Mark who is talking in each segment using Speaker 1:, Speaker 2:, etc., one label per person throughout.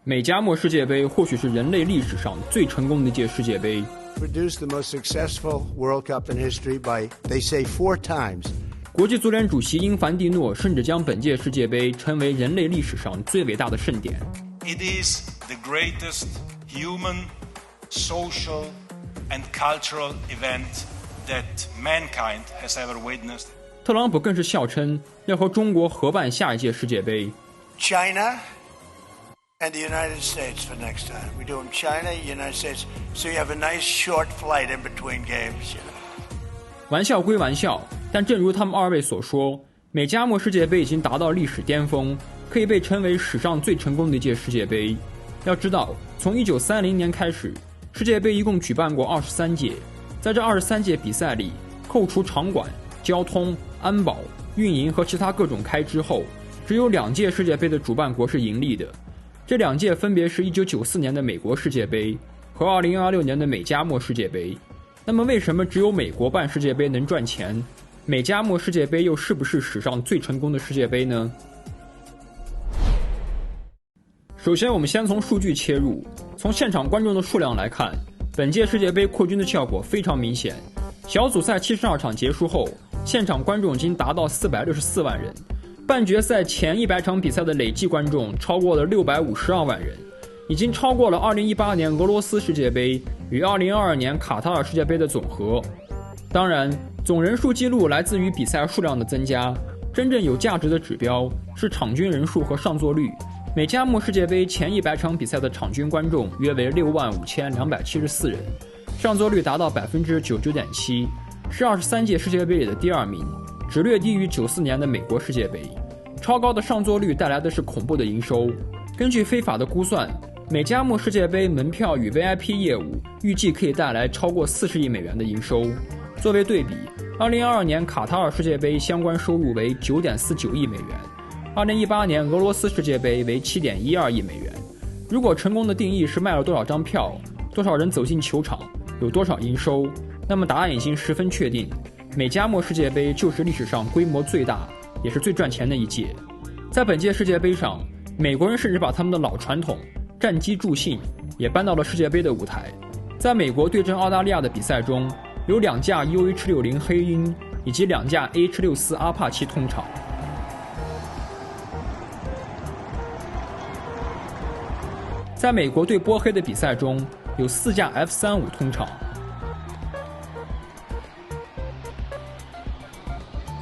Speaker 1: 美加墨世界杯或许是人类历史上最成功的一届世界杯。
Speaker 2: Produced the most successful World Cup in history by, they say, 4 times.
Speaker 1: 国际足联主席英凡蒂诺甚至将本届世界杯称为人类历史上最伟大的盛典。
Speaker 3: It is the greatest human, social, and cultural event that mankind has ever witnessed.
Speaker 1: 特朗普更是笑称要和中国合办下一届世界杯。
Speaker 2: China and the United States for next time. We do them China, United States, so you have a nice short flight in between games.
Speaker 1: 玩笑归玩笑，但正如他们二位所说，美加墨世界杯已经达到历史巅峰，可以被称为史上最成功的一届世界杯。要知道，从1930年开始，世界杯一共举办过23届，在这23届比赛里，扣除场馆、交通、安保、运营和其他各种开支后，只有2届世界杯的主办国是盈利的。这2届分别是1994年的美国世界杯和2026年的美加墨世界杯。那么为什么只有美国办世界杯能赚钱，美加墨世界杯又是不是史上最成功的世界杯呢？首先我们先从数据切入，从现场观众的数量来看，本届世界杯扩军的效果非常明显。小组赛72场结束后，现场观众已经达到464万人，半决赛前100场比赛的累计观众超过了652万人，已经超过了2018年俄罗斯世界杯与2022年卡塔尔世界杯的总和。当然，总人数记录来自于比赛数量的增加，真正有价值的指标是场均人数和上座率。美加墨世界杯前100场比赛的场均观众约为65274人，上座率达到 99.7%， 是23届世界杯里的第2名，只略低于94年的美国世界杯。超高的上座率带来的是恐怖的营收。根据非法的估算，美加墨世界杯门票与 VIP 业务预计可以带来超过40亿美元的营收。作为对比，2022年卡塔尔世界杯相关收入为 9.49 亿美元，2018年俄罗斯世界杯为 7.12 亿美元。如果成功的定义是卖了多少张票，多少人走进球场，有多少营收，那么答案已经十分确定，美加墨世界杯就是历史上规模最大也是最赚钱的一届。在本届世界杯上，美国人甚至把他们的老传统战机助兴也搬到了世界杯的舞台。在美国对阵澳大利亚的比赛中，有2架 UH-60 黑鹰以及2架 H-64 阿帕奇通场。在美国对波黑的比赛中，有4架 F-35通场。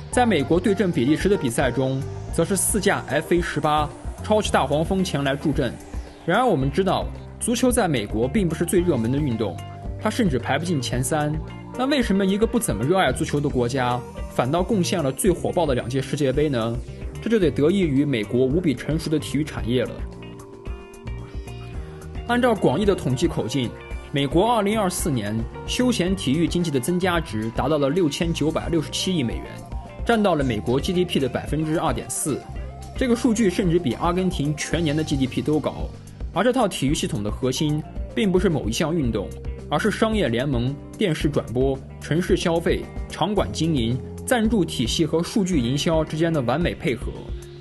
Speaker 1: 在美国对阵比利时的比赛中，则是4架 FA-18 超级大黄蜂前来助阵。然而我们知道，足球在美国并不是最热门的运动，它甚至排不进前3。那为什么一个不怎么热爱足球的国家，反倒贡献了最火爆的2届世界杯呢？这就得得益于美国无比成熟的体育产业了。按照广义的统计口径，美国2024年休闲体育经济的增加值达到了6967亿美元，占到了美国 GDP 的 2.4%。这个数据甚至比阿根廷全年的 GDP 都高。而这套体育系统的核心并不是某一项运动，而是商业联盟、电视转播、城市消费、场馆经营、赞助体系和数据营销之间的完美配合。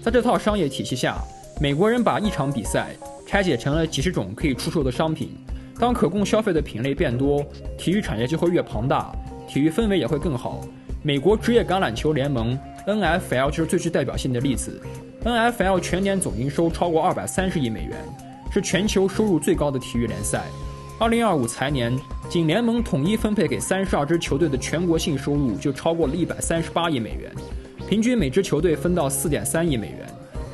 Speaker 1: 在这套商业体系下，美国人把一场比赛拆解成了几十种可以出售的商品。当可供消费的品类变多，体育产业就会越庞大，体育氛围也会更好。美国职业橄榄球联盟 NFL 就是最具代表性的例子。NFL 全年总营收超过230亿美元，是全球收入最高的体育联赛。2025财年，仅联盟统一分配给32支球队的全国性收入就超过了138亿美元，平均每支球队分到 4.3 亿美元。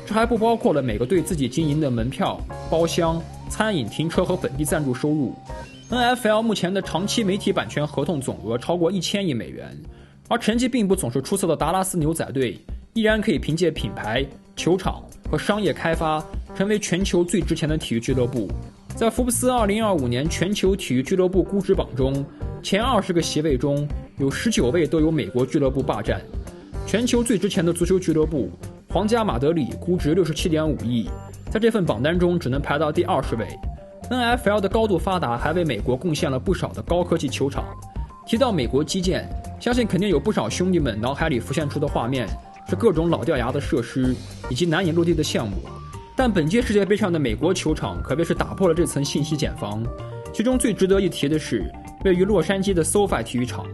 Speaker 1: 这还不包括了每个队自己经营的门票、包厢、餐饮、停车和本地赞助收入。NFL 目前的长期媒体版权合同总额超过1000亿美元，而成绩并不总是出色的达拉斯牛仔队依然可以凭借品牌、球场和商业开发成为全球最值钱的体育俱乐部。在福布斯2025年全球体育俱乐部估值榜中，前20个席位中有19位都由美国俱乐部霸占。全球最值钱的足球俱乐部皇家马德里估值67.5亿，在这份榜单中只能排到第20位。NFL 的高度发达还为美国贡献了不少的高科技球场。提到美国基建，相信肯定有不少兄弟们脑海里浮现出的画面是各种老掉牙的设施以及难以落地的项目。但本届世界杯上的美国球场可谓是打破了这层信息茧房。其中最值得一提的是位于洛杉矶的 SoFi 体育场，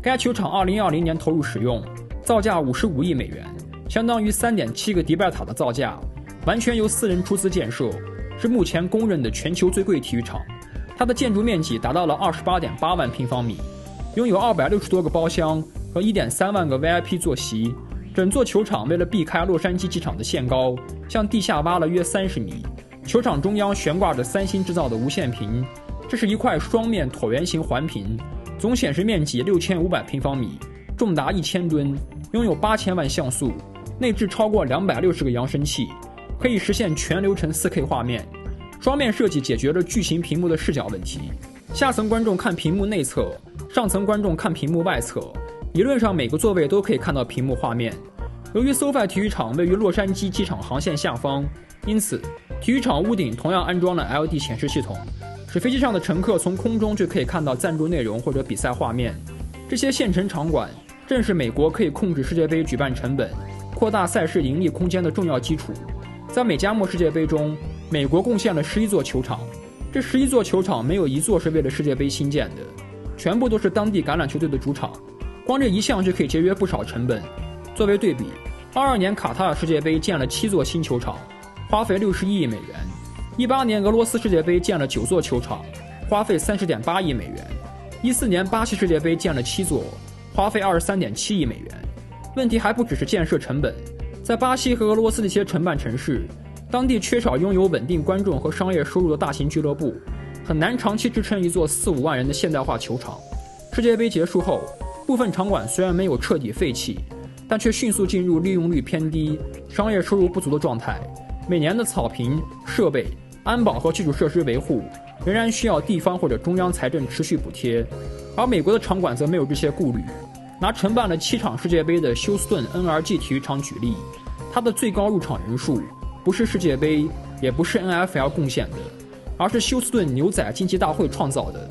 Speaker 1: 该球场2020年投入使用，造价55亿美元，相当于 3.7 个迪拜塔的造价，完全由私人出资建设，是目前公认的全球最贵体育场。它的建筑面积达到了 28.8 万平方米，拥有260多个包厢和 1.3 万个 VIP 坐席。整座球场为了避开洛杉矶机场的限高，向地下挖了约30米。球场中央悬挂着三星制造的无线屏，这是一块双面椭圆形环屏，总显示面积6500平方米，重达1000吨，拥有8000万像素，内置超过260个扬声器，可以实现全流程 4K 画面。双面设计解决了巨型屏幕的视角问题，下层观众看屏幕内侧，上层观众看屏幕外侧，理论上每个座位都可以看到屏幕画面。由于 SoFi 体育场位于洛杉矶机场航线下方，因此体育场屋顶同样安装了 LED 显示系统，使飞机上的乘客从空中就可以看到赞助内容或者比赛画面。这些现成场馆正是美国可以控制世界杯举办成本、扩大赛事盈利空间的重要基础。在美加墨世界杯中，美国贡献了11座球场，这11座球场没有一座是为了世界杯新建的，全部都是当地橄榄球队的主场，光这一项就可以节约不少成本。作为对比，22年卡塔尔世界杯建了7座新球场，花费61亿美元；18年俄罗斯世界杯建了9座球场，花费30.8亿美元；14年巴西世界杯建了7座，花费23.7亿美元。问题还不只是建设成本，在巴西和俄罗斯的一些承办城市，当地缺少拥有稳定观众和商业收入的大型俱乐部，很难长期支撑一座4-5万人的现代化球场。世界杯结束后，部分场馆虽然没有彻底废弃，但却迅速进入利用率偏低、商业收入不足的状态。每年的草坪、设备、安保和基础设施维护仍然需要地方或者中央财政持续补贴，而美国的场馆则没有这些顾虑。拿承办了7场世界杯的休斯顿 NRG 体育场举例，它的最高入场人数不是世界杯，也不是 NFL 贡献的，而是休斯顿牛仔竞技大会创造的。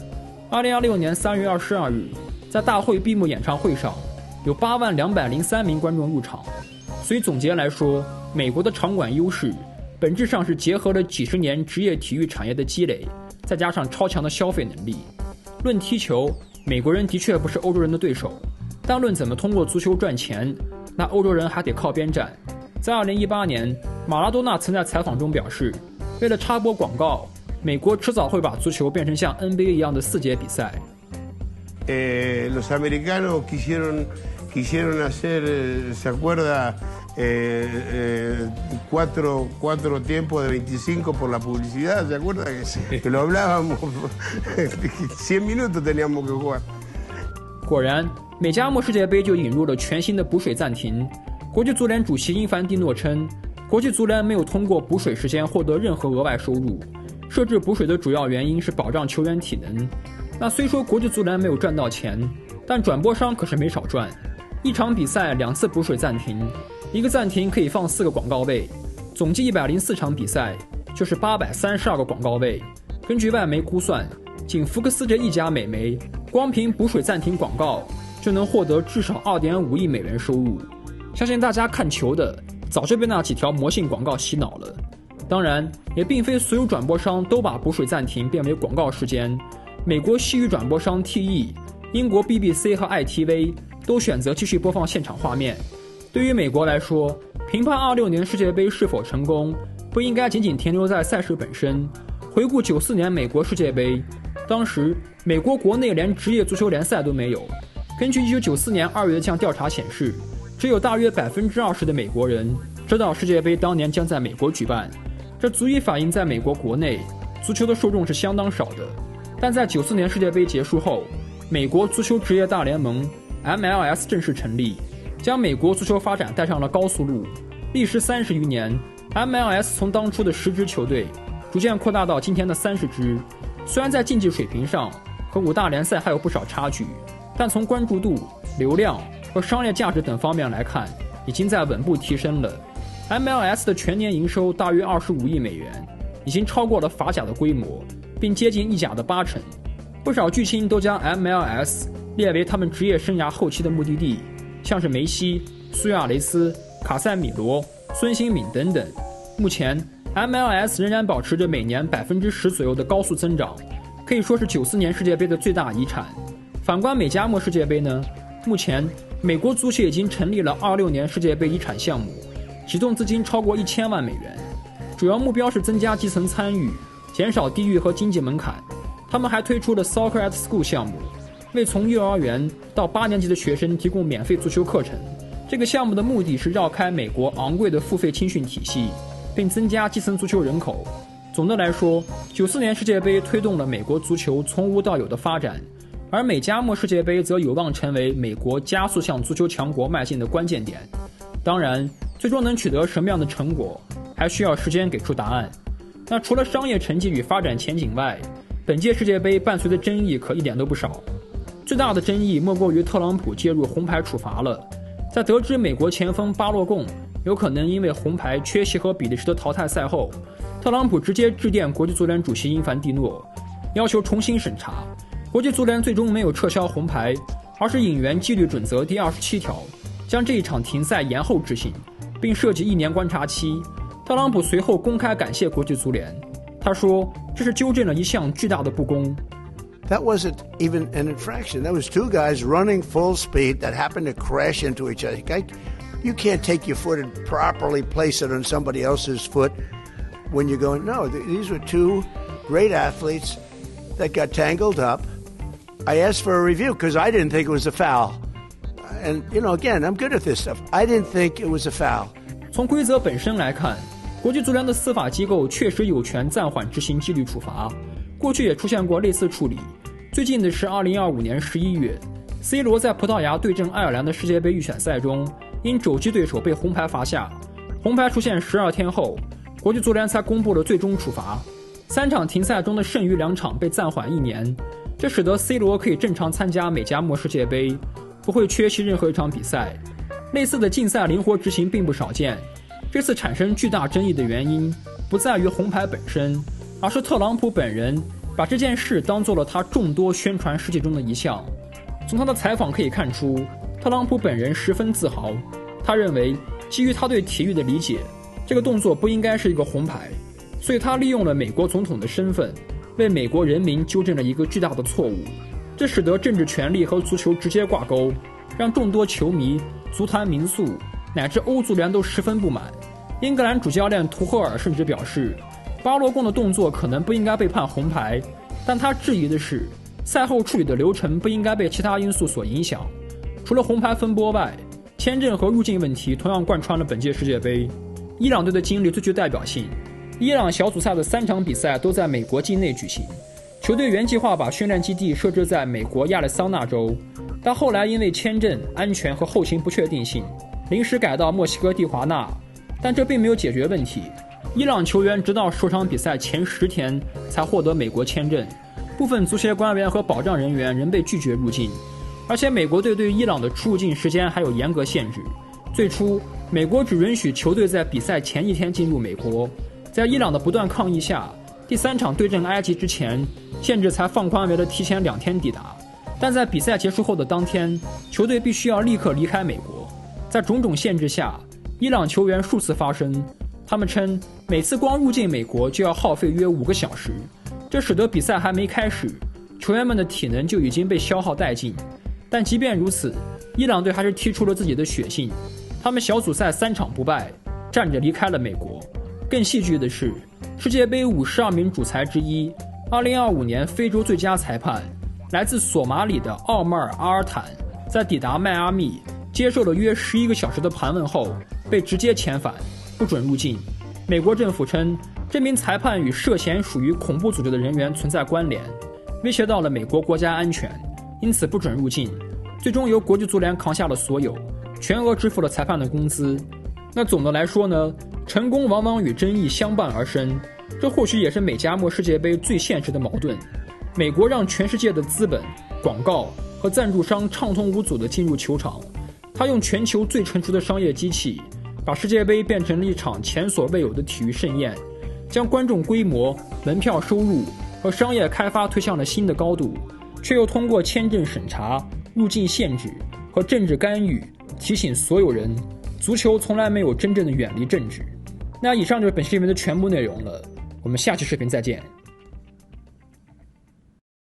Speaker 1: 2026年3月22日，在大会闭幕演唱会上，有8.203万名观众入场。所以总结来说，美国的场馆优势本质上是结合了几十年职业体育产业的积累，再加上超强的消费能力。论踢球，美国人的确不是欧洲人的对手，但论怎么通过足球赚钱，那欧洲人还得靠边站。在2018年，马拉多纳曾在采访中表示，为了插播广告，美国迟早会把足球变成像 NBA 一样的4节比赛。
Speaker 4: Los americanos quisieron hacer, ¿se acuerda? 4 tiempos de 25 por la publicidad, ¿se acuerda? Que lo hablábamos, 100 minutos teníamos que jugar.
Speaker 1: 果然，美加墨世界杯就引入了全新的补水暂停。国际足联主席因凡蒂诺称，国际足联没有通过补水时间获得任何额外收入，设置补水的主要原因是保障球员体能。那虽说国际足联没有赚到钱，但转播商可是没少赚。一场比赛2次补水暂停，一个暂停可以放4个广告位，总计104场比赛就是832个广告位。根据外媒估算，仅福克斯这一家美媒，光凭补水暂停广告就能获得至少2.5亿美元收入。相信大家看球的早就被那几条魔性广告洗脑了。当然，也并非所有转播商都把补水暂停变为广告时间。美国西语转播商 TE、英国 BBC 和 ITV 都选择继续播放现场画面。对于美国来说，评判26年世界杯是否成功，不应该仅仅停留在赛事本身。回顾94年美国世界杯，当时美国国内连职业足球联赛都没有。根据1994年2月的一项调查显示，只有大约20%的美国人知道世界杯当年将在美国举办，这足以反映在美国国内足球的受众是相当少的。但在94年世界杯结束后，美国足球职业大联盟 MLS 正式成立，将美国足球发展带上了高速路。历时30余年， MLS 从当初的10支球队逐渐扩大到今天的30支。虽然在竞技水平上和5大联赛还有不少差距，但从关注度、流量和商业价值等方面来看，已经在稳步提升了。 MLS 的全年营收大约25亿美元，已经超过了法甲的规模，并接近意甲的80%。不少巨星都将 MLS 列为他们职业生涯后期的目的地，像是梅西、苏亚雷斯、卡塞米罗、孙兴敏等等。目前 MLS 仍然保持着每年10%左右的高速增长，可以说是94年世界杯的最大遗产。反观美加墨世界杯呢，目前美国足协已经成立了26年世界杯遗产项目，启动资金超过1000万美元，主要目标是增加基层参与，减少地域和经济门槛。他们还推出了 Soccer at School 项目，为从幼儿园到8年级的学生提供免费足球课程。这个项目的目的是绕开美国昂贵的付费青训体系，并增加基层足球人口。总的来说，94年世界杯推动了美国足球从无到有的发展，而美加墨世界杯则有望成为美国加速向足球强国迈进的关键点。当然，最终能取得什么样的成果，还需要时间给出答案。那除了商业成绩与发展前景外，本届世界杯伴随的争议可一点都不少。最大的争议莫过于特朗普介入红牌处罚了。在得知美国前锋巴洛贡有可能因为红牌缺席和比利时的淘汰赛后，特朗普直接致电国际足联主席因凡蒂诺，要求重新审查。国际足联最终没有撤销红牌，而是引援纪律准则第27条，将这一场停赛延后执行，并设计1年观察期。特朗普随后公开感谢国际足联，他说这是纠正了一项巨大的不公。
Speaker 2: That wasn't even an infraction. That was two guys running full speed that happened to crash into each other. You can't take your foot and properly place it on somebody else's foot when you're going, no, these were two great athletes that got tangled up. I asked for a review because I didn't think it was a foul. And, again, I'm good at this stuff. I didn't think it was a foul.
Speaker 1: 从规则本身来看，国际足联的司法机构确实有权暂缓执行纪律处罚，过去也出现过类似处理。最近的是2025年11月 ，C 罗在葡萄牙对阵爱尔兰的世界杯预选赛中，因肘击对手被红牌罚下。红牌出现12天后，国际足联才公布了最终处罚。3场停赛中的剩余2场被暂缓1年，这使得 C 罗可以正常参加美加墨世界杯，不会缺席任何一场比赛。类似的禁赛灵活执行并不少见。这次产生巨大争议的原因不在于红牌本身，而是特朗普本人把这件事当做了他众多宣传事迹中的一项。从他的采访可以看出，特朗普本人十分自豪。他认为，基于他对体育的理解，这个动作不应该是一个红牌，所以他利用了美国总统的身份，为美国人民纠正了一个巨大的错误。这使得政治权力和足球直接挂钩，让众多球迷、足坛名宿乃至欧足联都十分不满。英格兰主教练图赫尔甚至表示，巴洛贡的动作可能不应该被判红牌，但他质疑的是，赛后处理的流程不应该被其他因素所影响。除了红牌风波外，签证和入境问题同样贯穿了本届世界杯。伊朗队的经历最具代表性，伊朗小组赛的3场比赛都在美国境内举行，球队原计划把训练基地设置在美国亚利桑那州，但后来因为签证、安全和后勤不确定性，临时改到墨西哥蒂华纳，但这并没有解决问题。伊朗球员直到首场比赛前10天才获得美国签证，部分足协官员和保障人员仍被拒绝入境，而且美国队对伊朗的出入境时间还有严格限制。最初，美国只允许球队在比赛前1天进入美国，在伊朗的不断抗议下，第3场对阵埃及之前，限制才放宽为了提前2天抵达。但在比赛结束后的当天，球队必须要立刻离开美国。在种种限制下，伊朗球员数次发声，他们称每次光入境美国就要耗费约5个小时，这使得比赛还没开始，球员们的体能就已经被消耗殆尽。但即便如此，伊朗队还是踢出了自己的血性，他们小组赛3场不败，站着离开了美国。更戏剧的是，世界杯52名主裁之一，2025年非洲最佳裁判，来自索马里的奥迈尔·阿尔坦，在抵达迈阿密接受了约11个小时的盘问后，被直接遣返，不准入境。美国政府称，这名裁判与涉嫌属于恐怖组织的人员存在关联，威胁到了美国国家安全，因此不准入境。最终由国际足联扛下了所有，全额支付了裁判的工资。那总的来说呢，成功往往与争议相伴而生，这或许也是美加墨世界杯最现实的矛盾。美国让全世界的资本、广告和赞助商畅通无阻地进入球场，他用全球最成熟的商业机器，把世界杯变成了一场前所未有的体育盛宴，将观众规模、门票收入和商业开发推向了新的高度，却又通过签证审查、入境限制和政治干预提醒所有人，足球从来没有真正的远离政治。那以上就是本期视频的全部内容了，我们下期视频再见。